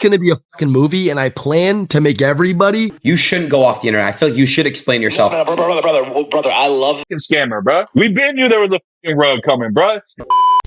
gonna be a fucking movie, and I plan to make everybody. You shouldn't go off the internet. I feel like you should explain yourself. Brother, I love scammer, bro. We been knew there was a fucking rug coming, bro.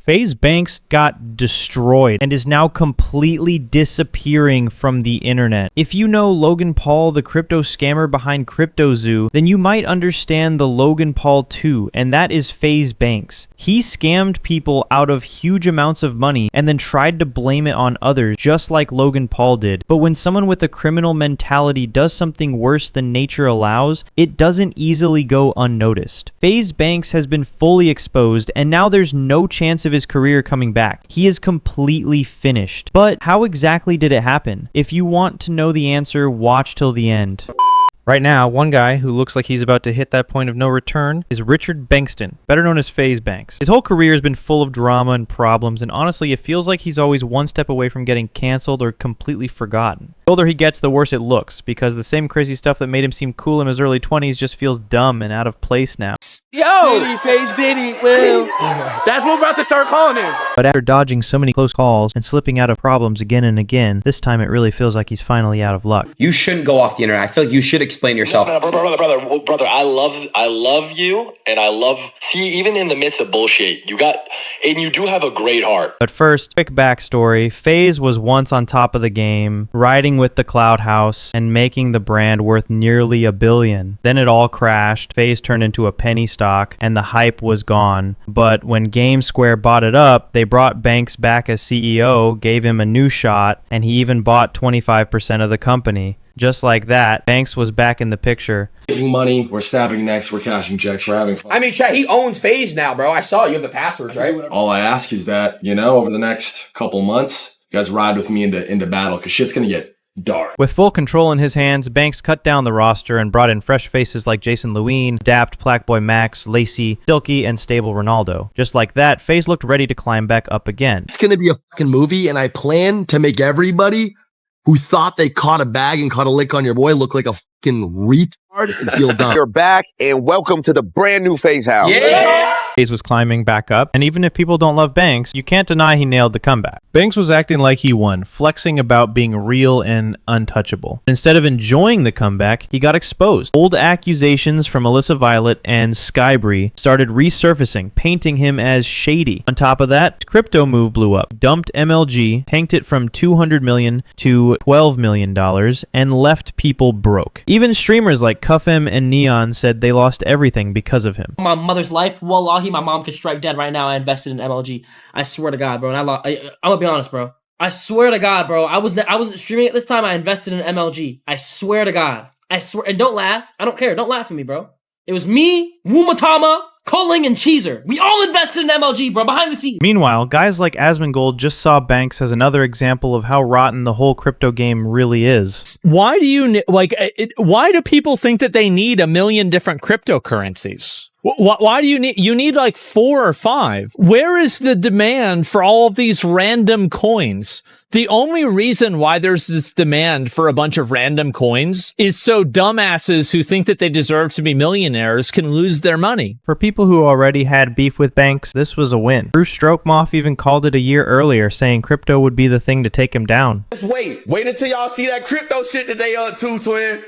FaZe Banks got destroyed and is now completely disappearing from the internet. If you know Logan Paul, the crypto scammer behind CryptoZoo, then you might understand the Logan Paul 2, and that is FaZe Banks. He scammed people out of huge amounts of money and then tried to blame it on others, just like Logan Paul did. But when someone with a criminal mentality does something worse than nature allows, it doesn't easily go unnoticed. FaZe Banks has been fully exposed, and now there's no chance of his career coming back. He is completely finished. But how exactly did it happen? If you want to know the answer, watch till the end. Right now, one guy who looks like he's about to hit that point of no return is Richard Bankston, better known as FaZe Banks. His whole career has been full of drama and problems, and honestly, it feels like he's always one step away from getting canceled or completely forgotten. The older he gets, the worse it looks, because the same crazy stuff that made him seem cool in his early 20s just feels dumb and out of place now. Yo! Diddy, FaZe Diddy, well, that's what we're about to start calling him. But after dodging so many close calls and slipping out of problems again and again, this time it really feels like he's finally out of luck. You shouldn't go off the internet. I feel like you should explain yourself. brother, I love you, and I love, see, even in the midst of bullshit, and you do have a great heart. But first, quick backstory. FaZe was once on top of the game, riding with the Clout House, and making the brand worth nearly $1 billion. Then it all crashed, FaZe turned into a penny stock, and the hype was gone. But when GameSquare bought it up, they brought Banks back as CEO, gave him a new shot, and he even bought 25% of the company. Just like that, Banks was back in the picture. Making money, we're snapping necks, we're cashing checks, we're having fun. I mean, chat, he owns FaZe now, bro. I saw you have the passwords, right? All I ask is that, over the next couple months, you guys ride with me into battle, because shit's gonna get dark. With full control in his hands, Banks cut down the roster and brought in fresh faces like Jason Lewine, Dapt, Plackboy Max, Lacey, Silky, and Stable Ronaldo. Just like that, FaZe looked ready to climb back up again. It's gonna be a fucking movie, and I plan to make everybody who thought they caught a bag and caught a lick on your boy look like a fucking retard and feel dumb. You're back, and welcome to the brand new FaZe house. Yeah! FaZe was climbing back up, and even if people don't love Banks, you can't deny he nailed the comeback. Banks was acting like he won, flexing about being real and untouchable. Instead of enjoying the comeback, he got exposed. Old accusations from Alyssa Violet and Skybree started resurfacing, painting him as shady. On top of that, his crypto move blew up, dumped MLG, tanked it from $200 million to $12 million, and left people broke. Even streamers like Cuffem and Neon said they lost everything because of him. My mother's life, wallahi, my mom could strike dead right now. I invested in MLG. I swear to God, bro. And I'm gonna be honest, bro. I swear to God, bro. I wasn't streaming at this time. I invested in MLG. I swear to God. I swear. And don't laugh. I don't care. Don't laugh at me, bro. It was me, Wumatama, Culling, and Cheezer. We all invested in MLG, bro, behind the scenes. Meanwhile, guys like Asmongold just saw Banks as another example of how rotten the whole crypto game really is. Why do you why do people think that they need 1 million different cryptocurrencies? Why do you need like 4 or 5? Where is the demand for all of these random coins? The only reason why there's this demand for a bunch of random coins is so dumbasses who think that they deserve to be millionaires can lose their money. For people who already had beef with Banks, this was a win. Bruce Strokemoff even called it a year earlier, saying crypto would be the thing to take him down. Just wait until y'all see that crypto shit that they up to, twin.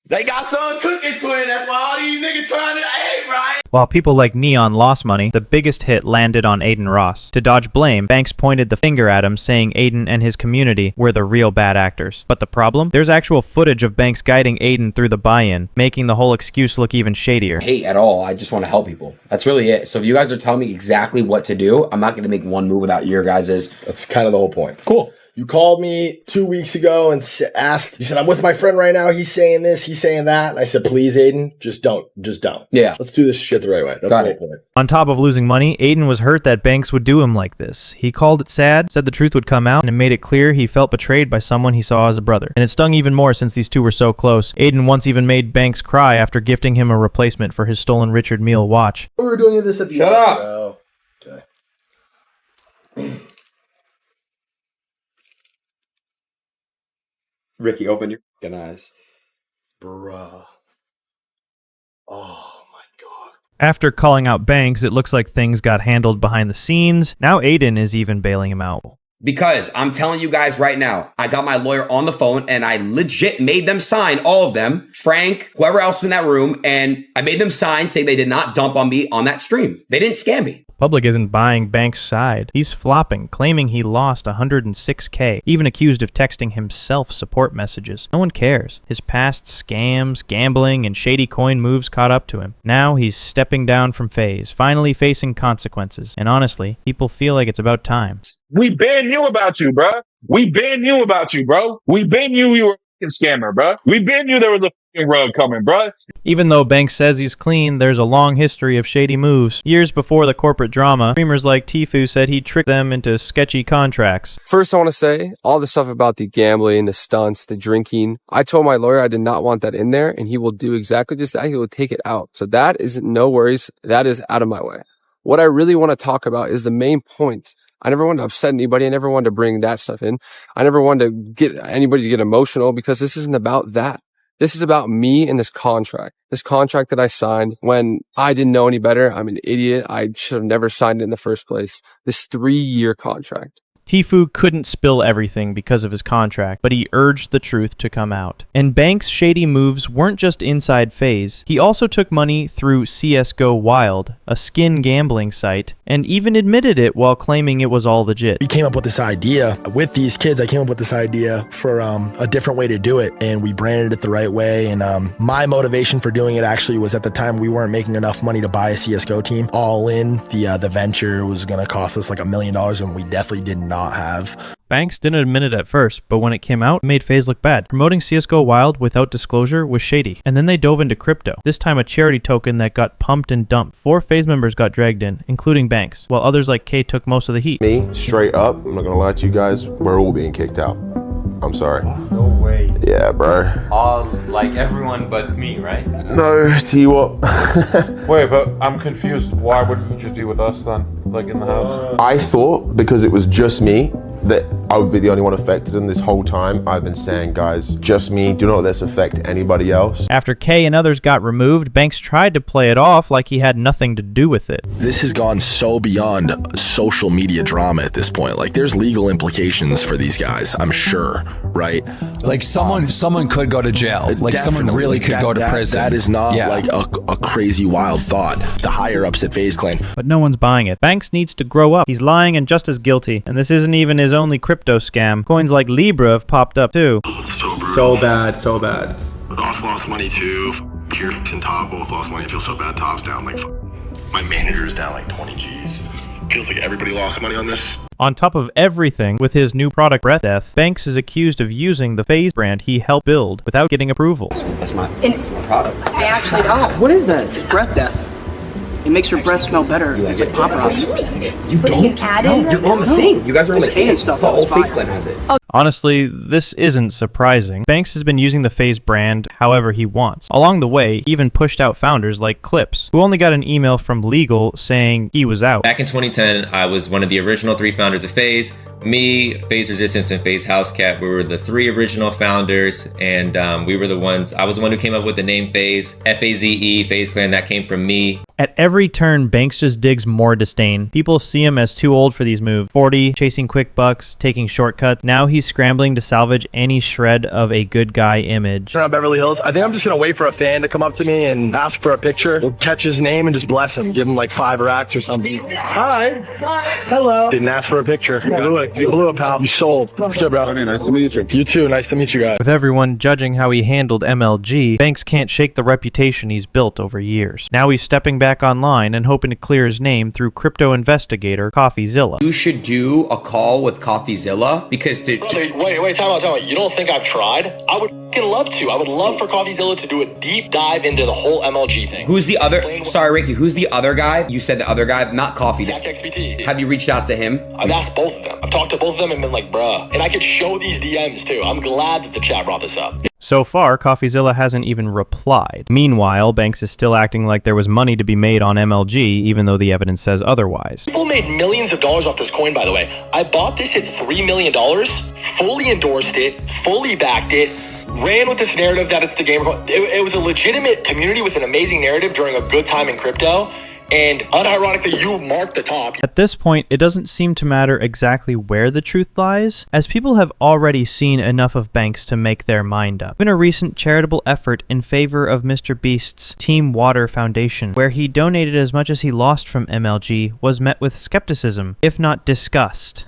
They got something cooking, twin. That's why all these niggas trying to, hey, Brian. While people like Neon lost money, the biggest hit landed on Adin Ross. To dodge blame, Banks pointed the finger at him, saying Adin and his community were the real bad actors. But the problem? There's actual footage of Banks guiding Adin through the buy-in, making the whole excuse look even shadier. Hate at all. I just want to help people. That's really it. So if you guys are telling me exactly what to do, I'm not going to make one move without your guys'. That's kind of the whole point. Cool. You called me 2 weeks ago and asked, you said, I'm with my friend right now. He's saying this, he's saying that. And I said, please, Adin, just don't. Yeah. Let's do this shit the right way. That's the whole point. On top of losing money, Adin was hurt that Banks would do him like this. He called it sad, said the truth would come out, and it made it clear he felt betrayed by someone he saw as a brother. And it stung even more since these two were so close. Adin once even made Banks cry after gifting him a replacement for his stolen Richard Mille watch. We were doing this at the end, bro. Okay. Ricky, open your fucking eyes. Bruh. Oh my God. After calling out Banks, it looks like things got handled behind the scenes. Now Adin is even bailing him out. Because I'm telling you guys right now, I got my lawyer on the phone and I legit made them sign, all of them, Frank, whoever else in that room, and I made them sign saying they did not dump on me on that stream. They didn't scam me. Public isn't buying Banks' side. He's flopping, claiming he lost $106K, even accused of texting himself support messages. No one cares. His past scams, gambling, and shady coin moves caught up to him. Now he's stepping down from FaZe, finally facing consequences. And honestly, people feel like it's about time. We been knew about you, bro. We been knew about you, bro. We been knew you were a scammer, bro. We been knew there was a fucking rug coming, bro. Even though Banks says he's clean, there's a long history of shady moves. Years before the corporate drama, streamers like Tfue said he tricked them into sketchy contracts. First, I want to say, all the stuff about the gambling, the stunts, the drinking, I told my lawyer I did not want that in there, and he will do exactly just that. He will take it out. So that is no worries. That is out of my way. What I really want to talk about is the main point. I never wanted to upset anybody. I never wanted to bring that stuff in. I never wanted to get anybody to get emotional because this isn't about that. This is about me and this contract that I signed when I didn't know any better. I'm an idiot. I should have never signed it in the first place. This 3-year contract. Tfue couldn't spill everything because of his contract, but he urged the truth to come out. And Banks' shady moves weren't just inside FaZe. He also took money through CSGO Wild, a skin gambling site, and even admitted it while claiming it was all legit. We came up with this idea with these kids. I came up with this idea for a different way to do it, and we branded it the right way. And my motivation for doing it actually was at the time we weren't making enough money to buy a CSGO team. All in, the venture was going to cost us like $1 million, and we definitely did not have. Banks didn't admit it at first, but when it came out, it made FaZe look bad. Promoting CSGO Wild without disclosure was shady. And then they dove into crypto, this time a charity token that got pumped and dumped. 4 FaZe members got dragged in, including Banks, while others like K took most of the heat. Me, straight up, I'm not gonna lie to you guys, we're all being kicked out. I'm sorry. No way. Yeah, bro. All, like everyone but me, right? No, tell you what. Wait, but I'm confused. Why wouldn't you just be with us then? Like in the house? I thought because it was just me that I would be the only one affected, and this whole time I've been saying, guys, just me, do not let this affect anybody else. After K and others got removed, Banks tried to play it off like he had nothing to do with it. This has gone so beyond social media drama at this point. Like, there's legal implications for these guys, I'm sure, right? Like someone could go to jail. Like someone really could go to prison. That is not like a crazy wild thought. The higher ups at FaZe claim. But no one's buying it. Banks needs to grow up. He's lying and just as guilty. And this isn't even his only crypto scam. Coins like Libra have popped up too. So bad, so bad. Ross lost money too. Pierce and Top both lost money. I feel so bad. Top's down like my manager's down like 20 G's. Feels like everybody lost money on this. On top of everything, with his new product Breath Death, Banks is accused of using the FaZe brand he helped build without getting approval. That's my product. I actually don't. What is that? It's Breath Death. It makes your breath smell better. It's like pop rocks. You don't? No, you're on the thing. You guys are on the thing. Stuff. The whole FaZe clan has it. Honestly, this isn't surprising. Banks has been using the FaZe brand however he wants. Along the way, he even pushed out founders like Clips, who only got an email from Legal saying he was out. Back in 2010, I was one of the original 3 founders of FaZe. Me, FaZe Resistance, and FaZe Housecat, we were the 3 original founders, and we were the ones, I was the one who came up with the name FaZe, F-A-Z-E, FaZe Clan, that came from me. At every turn, Banks just digs more disdain. People see him as too old for these moves. 40, chasing quick bucks, taking shortcuts. Now he's scrambling to salvage any shred of a good guy image. Around Beverly Hills, I think I'm just gonna wait for a fan to come up to me and ask for a picture. We'll catch his name and just bless him. Give him like 5 racks or something. Hi. Hello. Didn't ask for a picture. You blew it, pal. You sold. Let's go, bro. Okay, nice to meet you. You too. Nice to meet you guys. With everyone judging how he handled MLG, Banks can't shake the reputation he's built over years. Now he's stepping back online and hoping to clear his name through crypto investigator CoffeeZilla. You should do a call with CoffeeZilla because wait, time out. You don't think I've tried? I would fucking love to. I would love for CoffeeZilla to do a deep dive into the whole MLG thing. Who's the other? Sorry, Ricky. Who's the other guy? You said the other guy, not Coffee. Zach XBT. Have you reached out to him? I've asked both of them. I've talked to both of them and been like, bruh. And I could show these DMs too. I'm glad that the chat brought this up. So far, CoffeeZilla hasn't even replied. Meanwhile, Banks is still acting like there was money to be made on MLG, even though the evidence says otherwise. People made millions of dollars off this coin, by the way. I bought this at $3 million, fully endorsed it, fully backed it, ran with this narrative that it's the gamer coin. It was a legitimate community with an amazing narrative during a good time in crypto. and unironically, you marked the top. At this point, it doesn't seem to matter exactly where the truth lies, as people have already seen enough of Banks to make their mind up. Even a recent charitable effort in favor of Mr. Beast's Team Water Foundation, where he donated as much as he lost from MLG, was met with skepticism, if not disgust.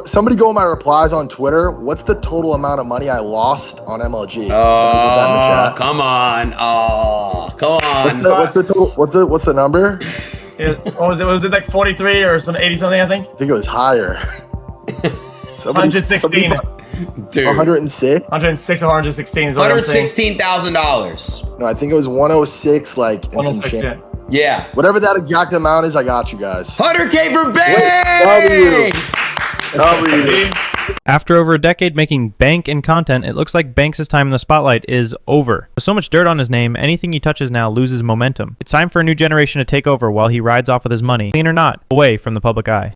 Somebody go in my replies on Twitter. What's the total amount of money I lost on MLG? Oh, come on. Oh, come on. What's the total? What's the number? Was it like 43 or some 80 something? I think. I think it was higher. 116. Dude. 106. 106 or 116 is what I'm saying. $116,000. No, I think it was 106. Like and 106, some change. Yeah. Whatever that exact amount is, I got you guys. 100K for Banks. W. After over a decade making bank and content, it looks like Banks' time in the spotlight is over. With so much dirt on his name, anything he touches now loses momentum. It's time for a new generation to take over while he rides off with his money, clean or not, away from the public eye.